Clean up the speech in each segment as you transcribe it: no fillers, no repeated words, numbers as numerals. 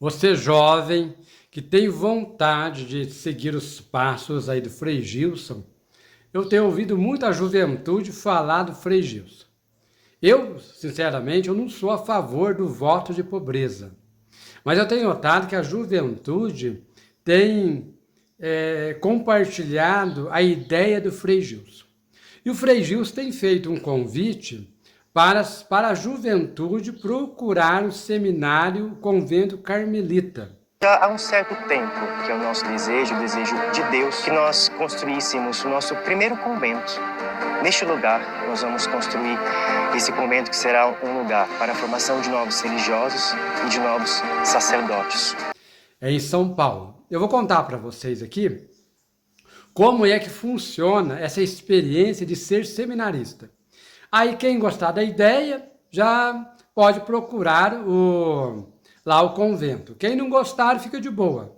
Você jovem que tem vontade de seguir os passos aí do Frei Gilson, eu tenho ouvido muita juventude falar do Frei Gilson. Eu, sinceramente, eu não sou a favor do voto de pobreza, mas eu tenho notado que a juventude tem compartilhado a ideia do Frei Gilson. E o Frei Gilson tem feito um convite para a juventude procurar o seminário Convento Carmelita. Já há um certo tempo que é o nosso desejo, o desejo de Deus, que nós construíssemos o nosso primeiro convento. Neste lugar, nós vamos construir esse convento que será um lugar para a formação de novos religiosos e de novos sacerdotes. É em São Paulo. Eu vou contar para vocês aqui como é que funciona essa experiência de ser seminarista. Aí quem gostar da ideia já pode procurar lá o convento. Quem não gostar, fica de boa.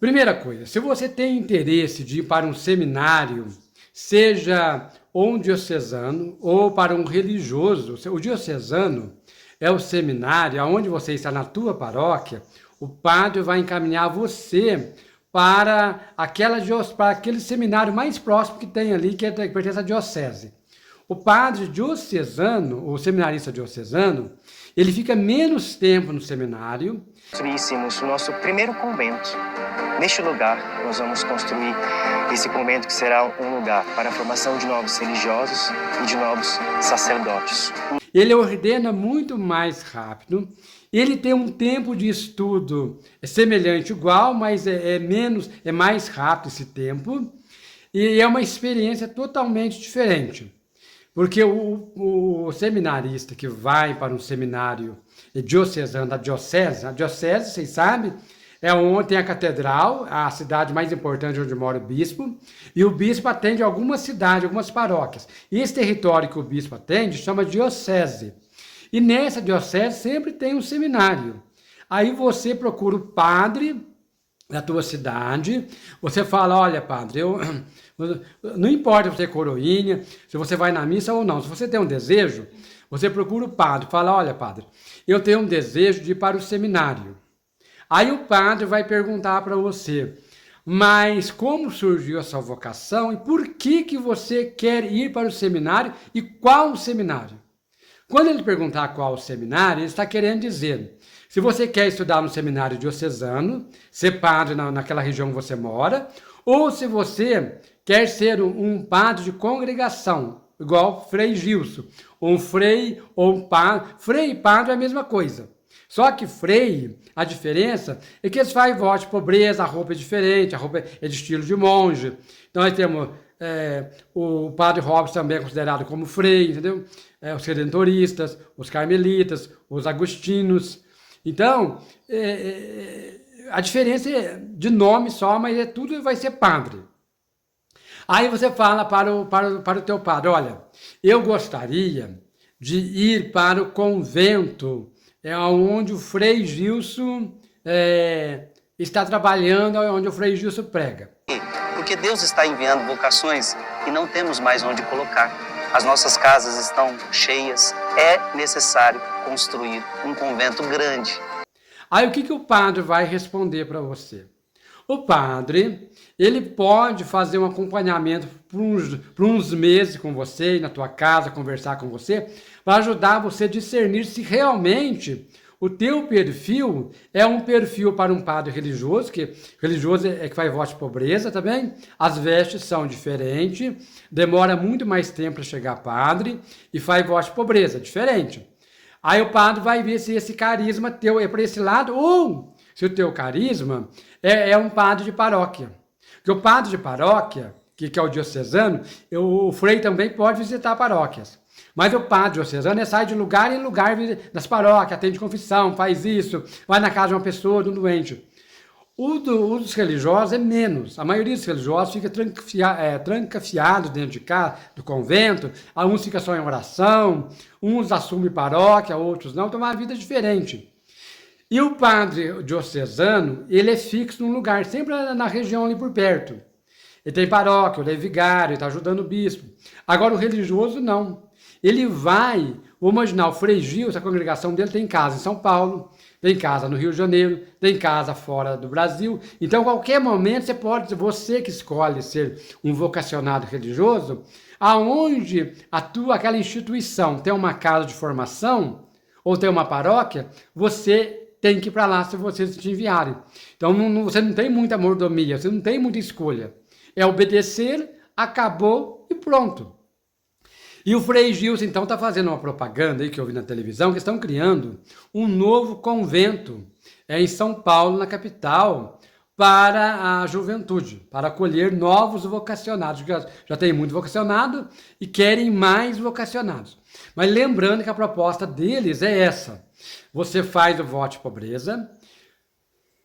Primeira coisa, se você tem interesse de ir para um seminário, seja ou um diocesano ou para um religioso, o diocesano é o seminário onde você está na tua paróquia, o padre vai encaminhar você para aquele seminário mais próximo que tem ali, que pertence à diocese. O padre diocesano, o seminarista diocesano, ele fica menos tempo no seminário. Construíssemos o nosso primeiro convento. Neste lugar, nós vamos construir esse convento que será um lugar para a formação de novos religiosos e de novos sacerdotes. Ele ordena muito mais rápido, ele tem um tempo de estudo semelhante, igual, mas é mais rápido esse tempo, e é uma experiência totalmente diferente. Porque o seminarista que vai para um seminário diocesano da diocese, a diocese, vocês sabem, é onde tem a catedral, a cidade mais importante onde mora o bispo, e o bispo atende algumas cidades, algumas paróquias. E esse território que o bispo atende chama diocese. E nessa diocese sempre tem um seminário. Aí você procura o padre da tua cidade, você fala, olha padre, não importa se você é coroinha, se você vai na missa ou não, se você tem um desejo, você procura o padre, fala, olha padre, eu tenho um desejo de ir para o seminário. Aí o padre vai perguntar para você, mas como surgiu essa vocação e por que você quer ir para o seminário e qual o seminário? Quando ele perguntar qual o seminário, ele está querendo dizer, se você quer estudar no seminário diocesano, ser padre naquela região que você mora, ou se você quer ser um padre de congregação, igual Frei Gilson, um frei ou um padre. Frei e padre é a mesma coisa. Só que frei, a diferença é que eles fazem voto de pobreza, a roupa é diferente, a roupa é de estilo de monge. Então nós temos o padre Robson também é considerado como frei, entendeu? Os redentoristas, os carmelitas, os agustinos. Então, a diferença é de nome só, mas tudo vai ser padre. Aí você fala para o teu padre, olha, eu gostaria de ir para o convento onde o Frei Gilson está trabalhando, onde o Frei Gilson prega. Porque Deus está enviando vocações e não temos mais onde colocar. As nossas casas estão cheias, é necessário construir um convento grande. Aí o que o padre vai responder para você? O padre, ele pode fazer um acompanhamento por uns meses com você, ir na tua casa, conversar com você, para ajudar você a discernir se realmente o teu perfil é um perfil para um padre religioso, que religioso é que faz voto de pobreza também, as vestes são diferentes, demora muito mais tempo para chegar padre e faz voto de pobreza, diferente. Aí o padre vai ver se esse carisma teu é para esse lado ou se o teu carisma é um padre de paróquia. Porque o padre de paróquia, que é o diocesano, o frei também pode visitar paróquias. Mas o padre diocesano sai de lugar em lugar das paróquias, atende confissão, faz isso, vai na casa de uma pessoa, de um doente. O dos religiosos é menos. A maioria dos religiosos fica trancafiado dentro de casa, do convento. Uns ficam só em oração, uns assumem paróquia, outros não. Tem uma vida diferente. E o padre diocesano, ele é fixo num lugar, sempre na região ali por perto. Ele tem paróquia, ele é vigário, ele está ajudando o bispo. Agora o religioso não. Ele vai Vou imaginar o Frei Gil, a congregação dele tem casa em São Paulo, tem casa no Rio de Janeiro, tem casa fora do Brasil. Então, a qualquer momento, você que escolhe ser um vocacionado religioso, aonde atua aquela instituição, tem uma casa de formação, ou tem uma paróquia, você tem que ir para lá se vocês te enviarem. Então, você não tem muita mordomia, você não tem muita escolha. É obedecer, acabou e pronto. E o Frei Gilson, então, está fazendo uma propaganda aí que eu vi na televisão, que estão criando um novo convento em São Paulo, na capital, para a juventude, para acolher novos vocacionados. Já tem muito vocacionado e querem mais vocacionados. Mas lembrando que a proposta deles é essa. Você faz o voto de pobreza,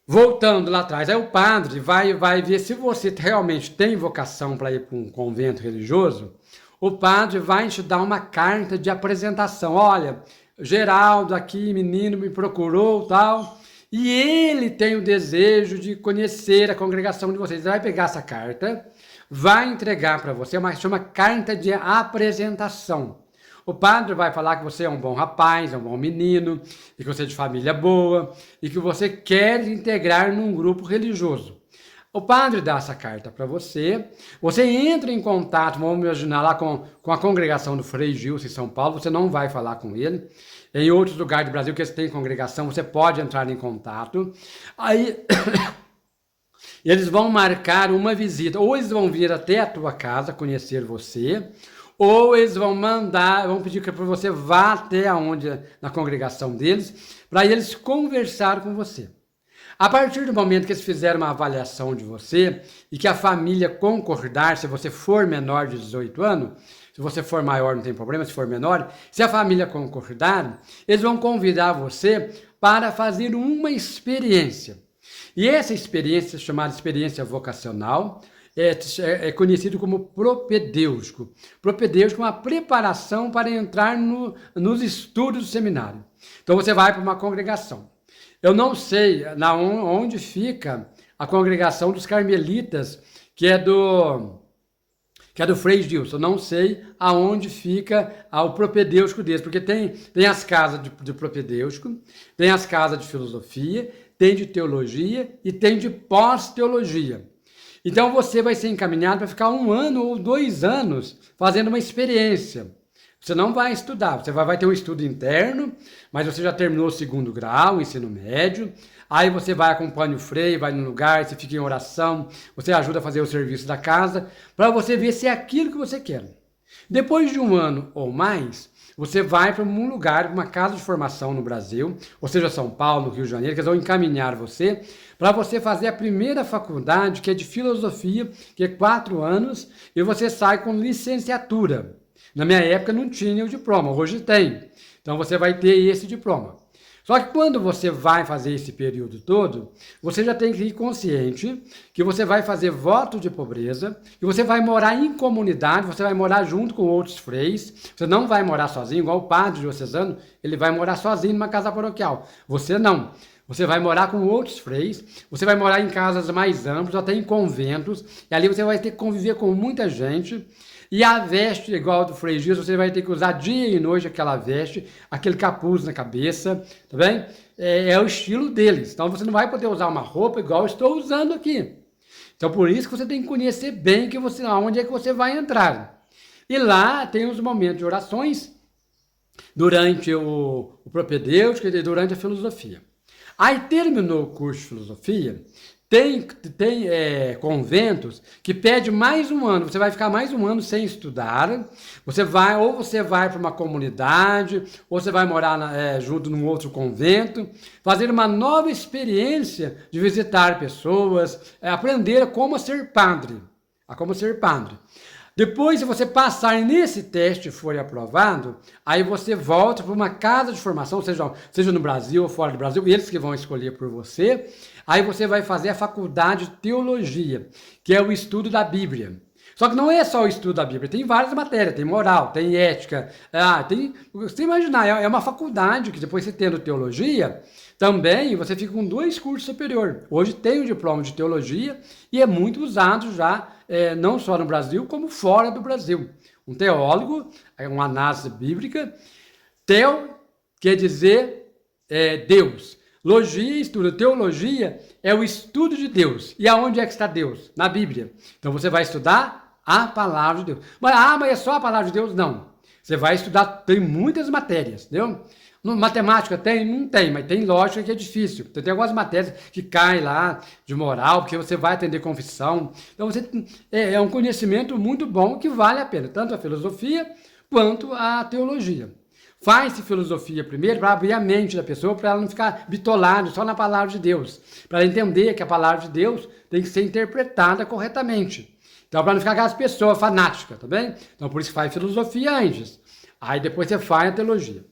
voltando lá atrás, aí o padre vai ver se você realmente tem vocação para ir para um convento religioso. O padre vai te dar uma carta de apresentação. Olha, Geraldo aqui, menino, me procurou, tal, e ele tem o desejo de conhecer a congregação de vocês. Ele vai pegar essa carta, vai entregar para você, chama carta de apresentação. O padre vai falar que você é um bom rapaz, é um bom menino, e que você é de família boa, e que você quer integrar num grupo religioso. O padre dá essa carta para você, você entra em contato, vamos imaginar lá com a congregação do Frei Gilson em São Paulo, você não vai falar com ele. Em outros lugares do Brasil que eles têm congregação, você pode entrar em contato. Aí eles vão marcar uma visita, ou eles vão vir até a tua casa conhecer você, ou eles vão pedir que você vá até na congregação deles, para eles conversar com você. A partir do momento que eles fizeram uma avaliação de você e que a família concordar, se você for menor de 18 anos, se você for maior não tem problema, se for menor, se a família concordar, eles vão convidar você para fazer uma experiência. E essa experiência, chamada experiência vocacional, é conhecido como propedêutico. Propedêutico é uma preparação para entrar nos estudos do seminário. Então você vai para uma congregação. Eu não sei onde fica a congregação dos carmelitas, que é do Frei Gilson. Eu não sei aonde fica o propedêutico deles, porque tem as casas de propedêutico, tem as casas de filosofia, tem de teologia e tem de pós-teologia. Então você vai ser encaminhado para ficar 1 ano ou 2 anos fazendo uma experiência. Você não vai estudar, você vai ter um estudo interno, mas você já terminou o 2º grau, o ensino médio, aí você vai, acompanha o Frei, vai no lugar, você fica em oração, você ajuda a fazer o serviço da casa, para você ver se é aquilo que você quer. Depois de 1 ano ou mais, você vai para um lugar, uma casa de formação no Brasil, ou seja, São Paulo, Rio de Janeiro, que eles vão encaminhar você para você fazer a primeira faculdade, que é de filosofia, que é 4 anos, e você sai com licenciatura. Na minha época não tinha o diploma, hoje tem. Então você vai ter esse diploma. Só que quando você vai fazer esse período todo, você já tem que ir consciente que você vai fazer voto de pobreza, que você vai morar em comunidade, você vai morar junto com outros freis, você não vai morar sozinho, igual o padre diocesano, ele vai morar sozinho numa casa paroquial. Você não. Você vai morar com outros freis, você vai morar em casas mais amplas, até em conventos, e ali você vai ter que conviver com muita gente. E a veste, igual a do Frei Gilson, você vai ter que usar dia e noite aquela veste, aquele capuz na cabeça, tá bem? É o estilo deles. Então você não vai poder usar uma roupa igual eu estou usando aqui. Então por isso que você tem que conhecer bem onde é que você vai entrar. E lá tem os momentos de orações durante o propedêutico e durante a filosofia. Aí terminou o curso de filosofia, tem conventos que pede mais 1 ano, você vai ficar mais 1 ano sem estudar, você vai para uma comunidade, ou você vai morar junto num outro convento, fazer uma nova experiência de visitar pessoas, aprender como ser padre, Depois, se você passar nesse teste e for aprovado, aí você volta para uma casa de formação, seja no Brasil ou fora do Brasil, eles que vão escolher por você. Aí você vai fazer a faculdade de teologia, que é o estudo da Bíblia. Só que não é só o estudo da Bíblia, tem várias matérias, tem moral, tem ética, você imaginar, é uma faculdade que depois você tendo teologia, também você fica com 2 cursos superiores. Hoje tem o diploma de teologia e é muito usado já, não só no Brasil, como fora do Brasil. Um teólogo, uma análise bíblica, Tel quer dizer Deus. Logia, estudo. Teologia é o estudo de Deus. E aonde é que está Deus? Na Bíblia. Então você vai estudar a palavra de Deus. Mas é só a palavra de Deus? Não. Você vai estudar, tem muitas matérias, entendeu? No, matemática tem? Não tem, mas tem lógica que é difícil. Então, tem algumas matérias que caem lá de moral, porque você vai atender confissão. Então você é um conhecimento muito bom que vale a pena, tanto a filosofia quanto a teologia. Faz-se filosofia primeiro para abrir a mente da pessoa, para ela não ficar bitolada só na palavra de Deus. Para ela entender que a palavra de Deus tem que ser interpretada corretamente. Então, para não ficar aquelas pessoas fanáticas, tá bem? Então, por isso que faz filosofia antes. Aí depois você faz a teologia.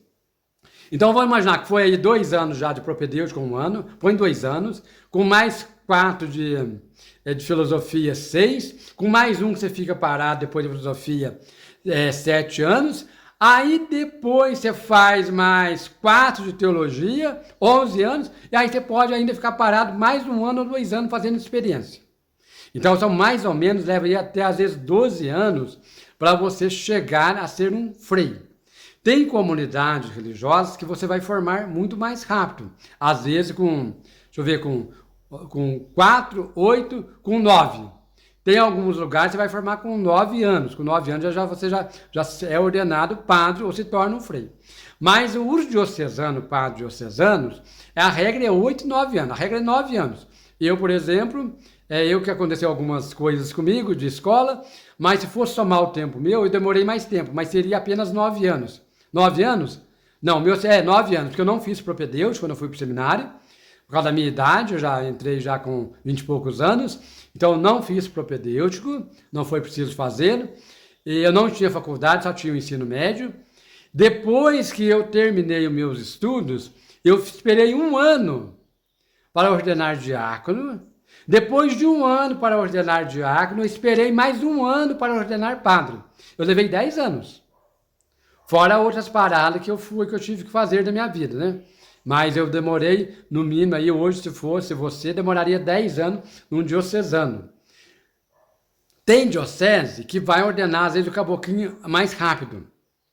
Então, vamos imaginar que foi aí 2 anos já de propedêutico, 1 ano, põe 2 anos, com mais 4 de filosofia, 6, com mais um que você fica parado depois de filosofia, 7 anos. Aí depois você faz mais 4 de teologia, 11 anos, e aí você pode ainda ficar parado mais 1 ano ou 2 anos fazendo experiência. Então são mais ou menos, leva aí até às vezes 12 anos para você chegar a ser um frei. Tem comunidades religiosas que você vai formar muito mais rápido. Às vezes com 4, 8, com 9. Tem alguns lugares que você vai formar com 9 anos. Com 9 anos você já é ordenado padre ou se torna um frei. Mas os diocesanos, padres diocesanos, a regra é 8 e 9 anos. A regra é 9 anos. Eu, por exemplo, eu que aconteceu algumas coisas comigo de escola, mas se fosse somar o tempo meu, eu demorei mais tempo, mas seria apenas 9 anos. 9 anos? Não, 9 anos, porque eu não fiz propedêutico quando eu fui para o seminário, por causa da minha idade, eu já entrei já com 20 e poucos anos, então eu não fiz propedêutico, não foi preciso fazer, e eu não tinha faculdade, só tinha o ensino médio. Depois que eu terminei os meus estudos, eu esperei 1 ano para ordenar diácono. Depois de 1 ano para ordenar diácono, eu esperei mais 1 ano para ordenar padre. Eu levei 10 anos. Fora outras paradas que eu tive que fazer da minha vida, né? Mas eu demorei, no mínimo, aí hoje, se fosse você, demoraria 10 anos num diocesano. Tem diocese que vai ordenar, às vezes, o caboclinho mais rápido.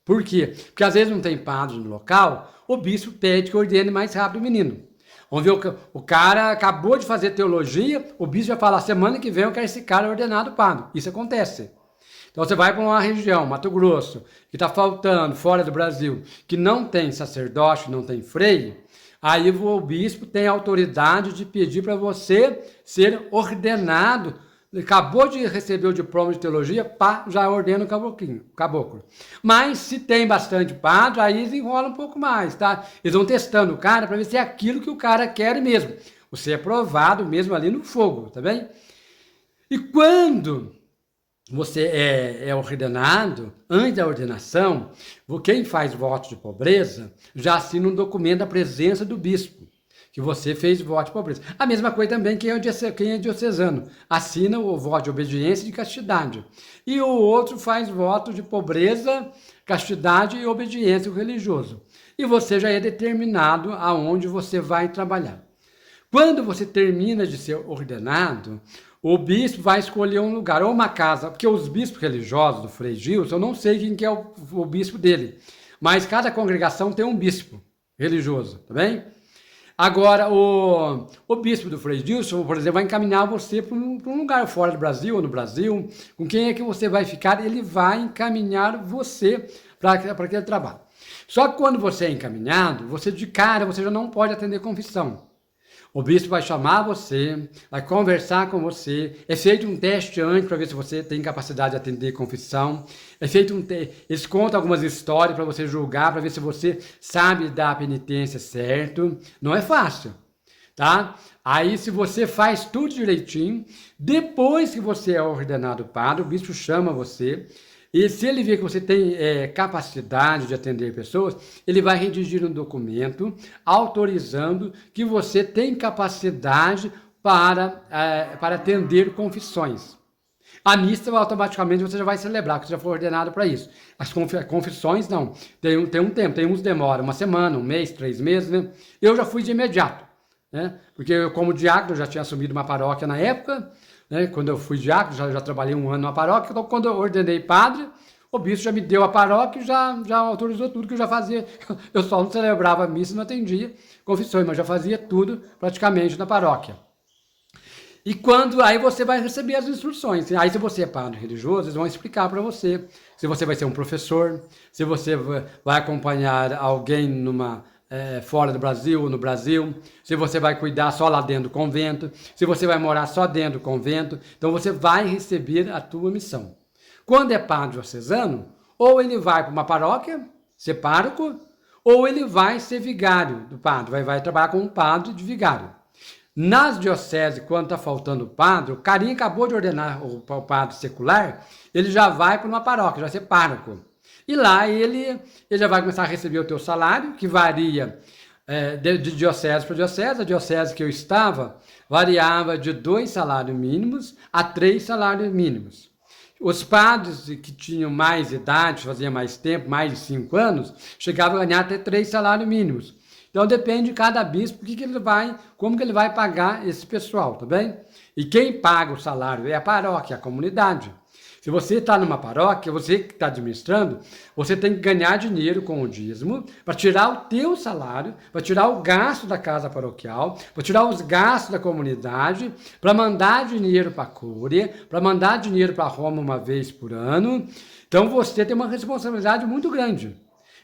Por quê? Porque às vezes não tem padre no local, o bispo pede que ordene mais rápido o menino. Vamos ver, o cara acabou de fazer teologia, o bispo vai falar, semana que vem eu quero esse cara ordenado padre. Isso acontece. Então você vai para uma região, Mato Grosso, que está faltando, fora do Brasil, que não tem sacerdote, não tem freio, aí o bispo tem autoridade de pedir para você ser ordenado. Acabou de receber o diploma de teologia, pá, já ordena o caboclo. Mas se tem bastante padre, aí eles enrolam um pouco mais, tá? Eles vão testando o cara para ver se é aquilo que o cara quer mesmo. Você é provado mesmo ali no fogo, tá bem? E quando você é ordenado, antes da ordenação, quem faz voto de pobreza já assina um documento da presença do bispo, que você fez voto de pobreza. A mesma coisa também quem é diocesano, assina o voto de obediência e de castidade. E o outro faz voto de pobreza, castidade e obediência religioso. E você já é determinado aonde você vai trabalhar. Quando você termina de ser ordenado, o bispo vai escolher um lugar, ou uma casa, porque os bispos religiosos do Frei Gilson, eu não sei quem que é o bispo dele, mas cada congregação tem um bispo religioso, tá bem? Agora, o bispo do Frei Gilson, por exemplo, vai encaminhar você para um lugar fora do Brasil ou no Brasil, com quem é que você vai ficar, ele vai encaminhar você para aquele trabalho. Só que quando você é encaminhado, você de cara, você já não pode atender confissão. O bispo vai chamar você, vai conversar com você, é feito um teste antes para ver se você tem capacidade de atender confissão, é feito eles contam algumas histórias para você julgar, para ver se você sabe dar a penitência certo. Não é fácil, tá? Aí se você faz tudo direitinho, depois que você é ordenado padre, o bispo chama você, e se ele vê que você tem capacidade de atender pessoas, ele vai redigir um documento autorizando que você tem capacidade para atender confissões. A missa, automaticamente, você já vai celebrar, porque você já foi ordenado para isso. As confissões, não. Tem um tempo, tem uns demora, 1 semana, 1 mês, 3 meses, né? Eu já fui de imediato, né? Porque eu, como diácono, já tinha assumido uma paróquia na época, né? Quando eu fui diácono, já trabalhei 1 ano na paróquia, então quando eu ordenei padre, O bispo já me deu a paróquia e já autorizou tudo que eu já fazia. Eu só não celebrava a missa, não atendia confissões, mas já fazia tudo praticamente na paróquia. E aí você vai receber as instruções. Aí se você é padre religioso, eles vão explicar para você se você vai ser um professor, se você vai acompanhar alguém fora do Brasil ou no Brasil, se você vai cuidar só lá dentro do convento, se você vai morar só dentro do convento. Então você vai receber a tua missão. Quando é padre diocesano, ou ele vai para uma paróquia, ser pároco, ou ele vai ser vigário do padre, vai trabalhar com um padre de vigário. Nas dioceses, quando está faltando padre, o carinha acabou de ordenar o padre secular, ele já vai para uma paróquia, já vai ser pároco. E lá ele já vai começar a receber o teu salário, que varia de diocese para diocese. A diocese que eu estava variava de 2 salários mínimos a 3 salários mínimos. Os padres que tinham mais idade, faziam mais tempo, mais de 5 anos, chegavam a ganhar até 3 salários mínimos. Então depende de cada bispo como que ele vai pagar esse pessoal, tá bem? E quem paga o salário é a paróquia, a comunidade. Se você está numa paróquia, você que está administrando, você tem que ganhar dinheiro com o dízimo para tirar o teu salário, para tirar o gasto da casa paroquial, para tirar os gastos da comunidade, para mandar dinheiro para a Cúria, para mandar dinheiro para Roma uma vez por ano. Então você tem uma responsabilidade muito grande.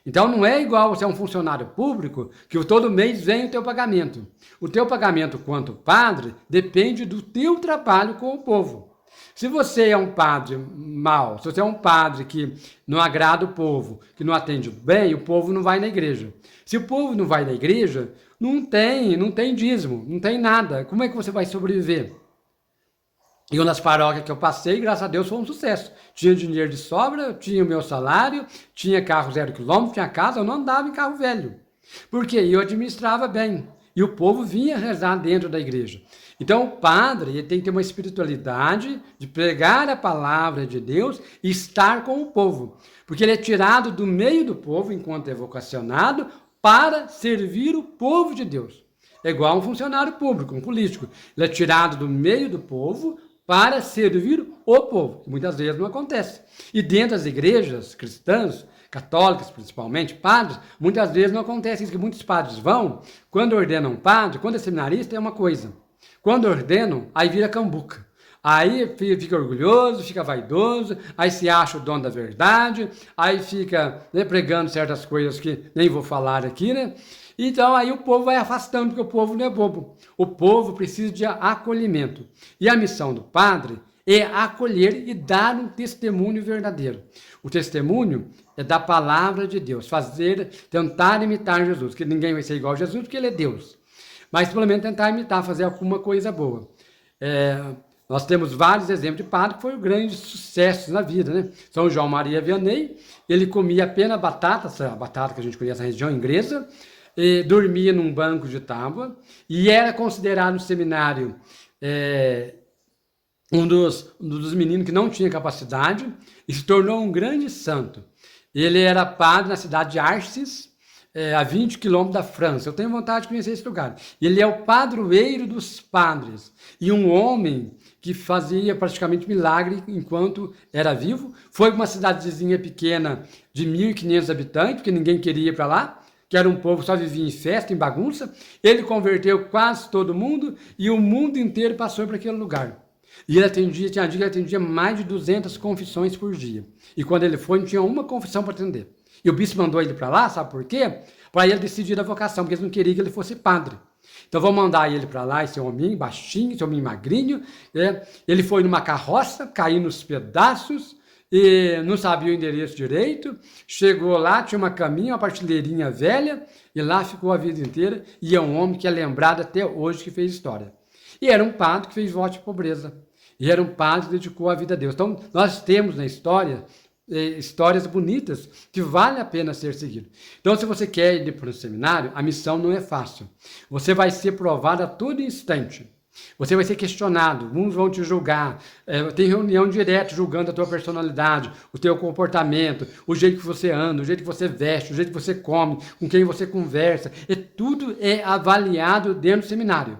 Então não é igual você é um funcionário público que todo mês vem o teu pagamento. O teu pagamento quanto padre depende do teu trabalho com o povo. Se você é um padre mau, se você é um padre que não agrada o povo, que não atende bem, o povo não vai na igreja. Se o povo não vai na igreja, não tem dízimo, não tem nada. Como é que você vai sobreviver? E nas paróquias que eu passei, graças a Deus, foi um sucesso. Tinha dinheiro de sobra, tinha o meu salário, tinha carro 0 km, tinha casa, eu não andava em carro velho. Porque eu administrava bem. E o povo vinha rezar dentro da igreja. Então o padre ele tem que ter uma espiritualidade de pregar a palavra de Deus e estar com o povo. Porque ele é tirado do meio do povo, enquanto é vocacionado, para servir o povo de Deus. É igual um funcionário público, um político. Ele é tirado do meio do povo para servir o povo. Que muitas vezes não acontece. E dentro das igrejas cristãs, católicas principalmente, padres, muitas vezes não acontece isso, que muitos padres vão, quando ordenam um padre, quando é seminarista é uma coisa. Quando ordenam, aí vira cambuca. Aí fica orgulhoso, fica vaidoso, aí se acha o dono da verdade, aí fica pregando certas coisas que nem vou falar aqui, né? Então aí o povo vai afastando, porque o povo não é bobo. O povo precisa de acolhimento. E a missão do padre é acolher e dar um testemunho verdadeiro. O testemunho é da palavra de Deus, tentar imitar Jesus, que ninguém vai ser igual a Jesus, porque ele é Deus. Mas pelo menos tentar imitar, fazer alguma coisa boa. Nós temos vários exemplos de padre que foram grandes sucessos na vida, né? São João Maria Vianney, ele comia apenas batata, essa batata que a gente conhece na região inglesa, e dormia num banco de tábua, e era considerado no seminário um dos meninos que não tinha capacidade, e se tornou um grande santo. Ele era padre na cidade de Arcis, a 20 quilômetros da França. Eu tenho vontade de conhecer esse lugar. Ele é o padroeiro dos padres. E um homem que fazia praticamente milagre enquanto era vivo. Foi para uma cidadezinha pequena de 1.500 habitantes, porque ninguém queria ir para lá, que era um povo que só vivia em festa, em bagunça. Ele converteu quase todo mundo e o mundo inteiro passou para aquele lugar. E ele atendia mais de 200 confissões por dia. E quando ele foi, não tinha uma confissão para atender. E o bispo mandou ele para lá, sabe por quê? Para ele decidir a vocação, porque eles não queriam que ele fosse padre. Então vão mandar ele para lá, esse homem baixinho, esse homem magrinho. Ele foi numa carroça, caiu nos pedaços, e não sabia o endereço direito. Chegou lá, tinha uma caminha, uma partilheirinha velha, e lá ficou a vida inteira. E é um homem que é lembrado até hoje que fez história. E era um padre que fez voto de pobreza. E era um padre que dedicou a vida a Deus. Então nós temos na história histórias bonitas que vale a pena ser seguido. Então, se você quer ir para o seminário, a missão não é fácil. Você vai ser provado a todo instante. Você vai ser questionado, uns vão te julgar, tem reunião direta julgando a tua personalidade, o teu comportamento, o jeito que você anda, o jeito que você veste, o jeito que você come, com quem você conversa. E tudo é avaliado dentro do seminário.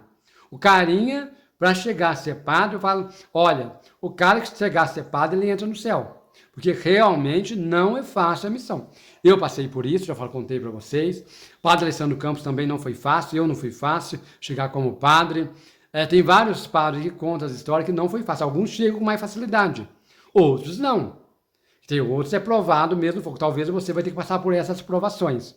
O carinha, para chegar a ser padre, eu falo, olha, o cara que chegar a ser padre, ele entra no céu. porque realmente não é fácil a missão. Eu passei por isso, já contei para vocês. Padre Alessandro Campos também não foi fácil, eu não fui fácil chegar como padre. Tem vários padres que contam as histórias que não foi fácil. Alguns chegam com mais facilidade, outros não. Tem outros é provado mesmo, talvez você vai ter que passar por essas provações.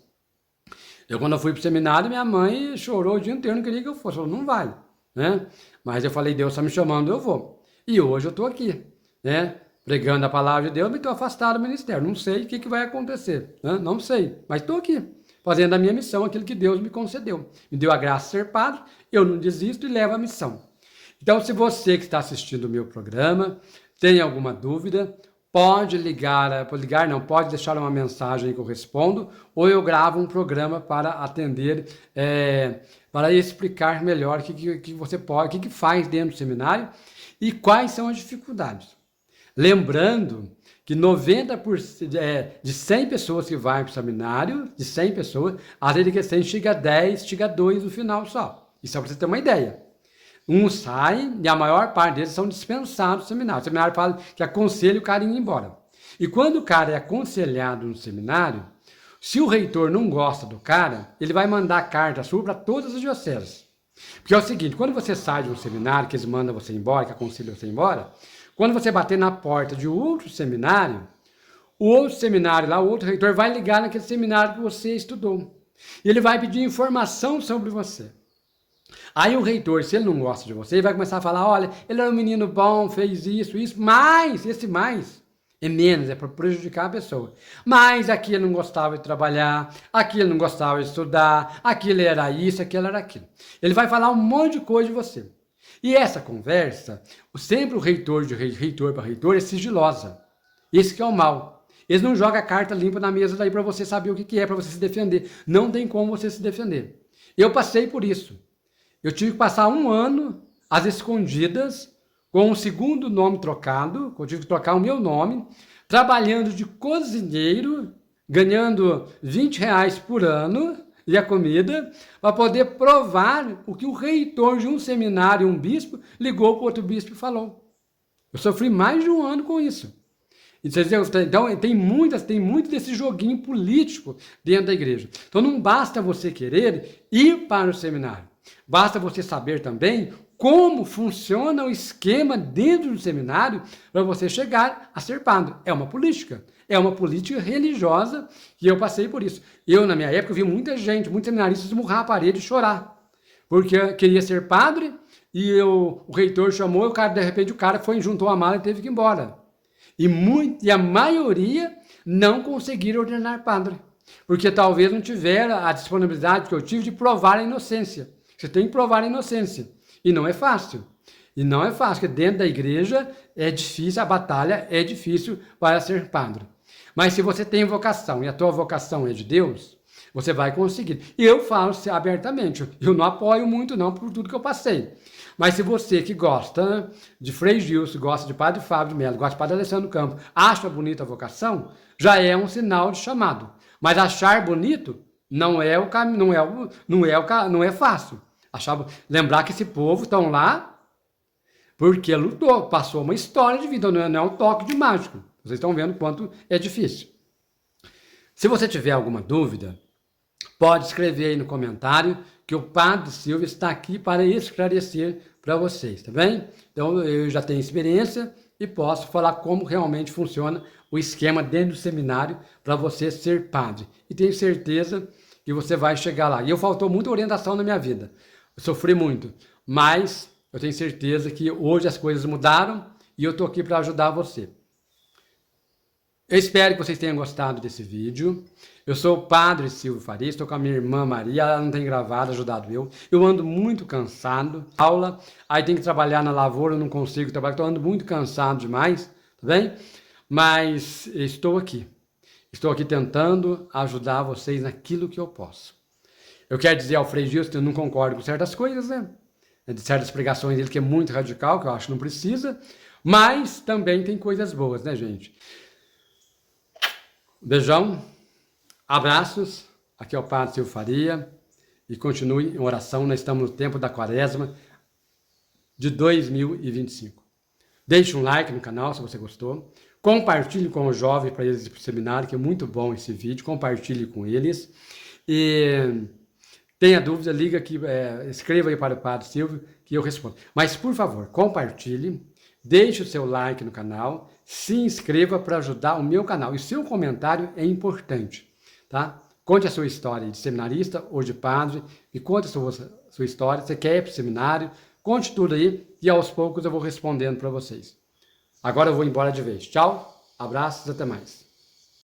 Quando eu fui para o seminário, minha mãe chorou o dia inteiro, não queria que eu fosse. Falou, não vai, né? Mas eu falei, Deus está me chamando, eu vou. E hoje eu estou aqui, né? Pregando a palavra de Deus, mas estou afastado do ministério. Não sei o que vai acontecer, né? Não sei, mas estou aqui, fazendo a minha missão, aquilo que Deus me concedeu. Me deu a graça de ser padre, eu não desisto e levo a missão. Então, se você que está assistindo o meu programa tem alguma dúvida, pode pode deixar uma mensagem que eu respondo, ou eu gravo um programa para atender, para explicar melhor o que você pode, o que faz dentro do seminário e quais são as dificuldades. Lembrando que 90% de 100 pessoas que vão para o seminário, de 100 pessoas, a religiosidade chega a 10, chega a 2 no final só. Isso é para você ter uma ideia. Uns saem e a maior parte deles são dispensados do seminário. O seminário fala que aconselha o cara a ir embora. E quando o cara é aconselhado no seminário, se o reitor não gosta do cara, ele vai mandar carta sua para todas as dioceses. Porque é o seguinte, quando você sai de um seminário, que eles mandam você embora, que aconselham você embora, quando você bater na porta de outro seminário, o outro seminário lá, o outro reitor vai ligar naquele seminário que você estudou. E ele vai pedir informação sobre você. Aí o reitor, se ele não gosta de você, ele vai começar a falar, olha, ele era um menino bom, fez isso, mas, esse mais é menos, é para prejudicar a pessoa. Mas aqui ele não gostava de trabalhar, aqui ele não gostava de estudar, aqui ele era isso, aquilo era aquilo. Ele vai falar um monte de coisa de você. E essa conversa, sempre o reitor para reitor é sigilosa. Esse que é o mal. Eles não jogam a carta limpa na mesa daí para você saber o que é, para você se defender. Não tem como você se defender. Eu passei por isso. Eu tive que passar 1 ano às escondidas, com um segundo nome trocado, eu tive que trocar o meu nome, trabalhando de cozinheiro, ganhando R$ 20 por ano, e a comida, para poder provar o que o reitor de um seminário, um bispo, ligou para o outro bispo e falou. Eu sofri mais de 1 ano com isso. Então, tem muito desse joguinho político dentro da igreja. Então, não basta você querer ir para o seminário. Basta você saber também como funciona o esquema dentro do seminário para você chegar a ser padre. É uma política religiosa e eu passei por isso. Eu, na minha época, vi muitos seminaristas esmurrar a parede e chorar, porque queria ser padre e o reitor chamou e de repente o cara juntou a mala e teve que ir embora. E a maioria não conseguiram ordenar padre, porque talvez não tiveram a disponibilidade que eu tive de provar a inocência. Você tem que provar a inocência. E não é fácil. Porque dentro da igreja é difícil, a batalha é difícil para ser padre. Mas se você tem vocação e a tua vocação é de Deus, você vai conseguir. E eu falo abertamente, eu não apoio muito não por tudo que eu passei. Mas se você que gosta de Frei Gilson, gosta de Padre Fábio de Mello, gosta de Padre Alessandro Campos, acha bonita a vocação, já é um sinal de chamado. Mas achar bonito não é o caminho, não é fácil. Lembrar que esse povo estão lá porque lutou, passou uma história de vida, não é um toque de mágico. Vocês estão vendo quanto é difícil. Se você tiver alguma dúvida, pode escrever aí no comentário que o Padre Silvio está aqui para esclarecer para vocês, tá bem? Então eu já tenho experiência e posso falar como realmente funciona o esquema dentro do seminário para você ser padre. E tenho certeza que você vai chegar lá. E faltou muita orientação na minha vida. Eu sofri muito, mas eu tenho certeza que hoje as coisas mudaram e eu estou aqui para ajudar você. Eu espero que vocês tenham gostado desse vídeo. Eu sou o Padre Silvio Faria, estou com a minha irmã Maria, ela não tem gravado, ajudado eu. Eu ando muito cansado, aula, aí tem que trabalhar na lavoura, eu não consigo trabalhar, estou andando muito cansado demais, tá bem? Mas estou aqui tentando ajudar vocês naquilo que eu posso. Eu quero dizer ao Frei Gilson que eu não concordo com certas coisas, né? De certas pregações dele que é muito radical, que eu acho que não precisa, mas também tem coisas boas, né, gente? Beijão, abraços, aqui é o Padre Silvio Faria e continue em oração, nós estamos no tempo da Quaresma de 2025. Deixe um like no canal se você gostou, Compartilhe com os jovens para eles ir para o seminário, que é muito bom esse vídeo. Compartilhe com eles. E tenha dúvida, liga aqui, escreva aí para o Padre Silvio que eu respondo. Mas, por favor, compartilhe, deixe o seu like no canal, se inscreva para ajudar o meu canal. E seu comentário é importante, tá? Conte a sua história de seminarista ou de padre, e conte a sua história. Você quer ir para o seminário? Conte tudo aí e aos poucos eu vou respondendo para vocês. Agora eu vou embora de vez. Tchau, abraços, até mais.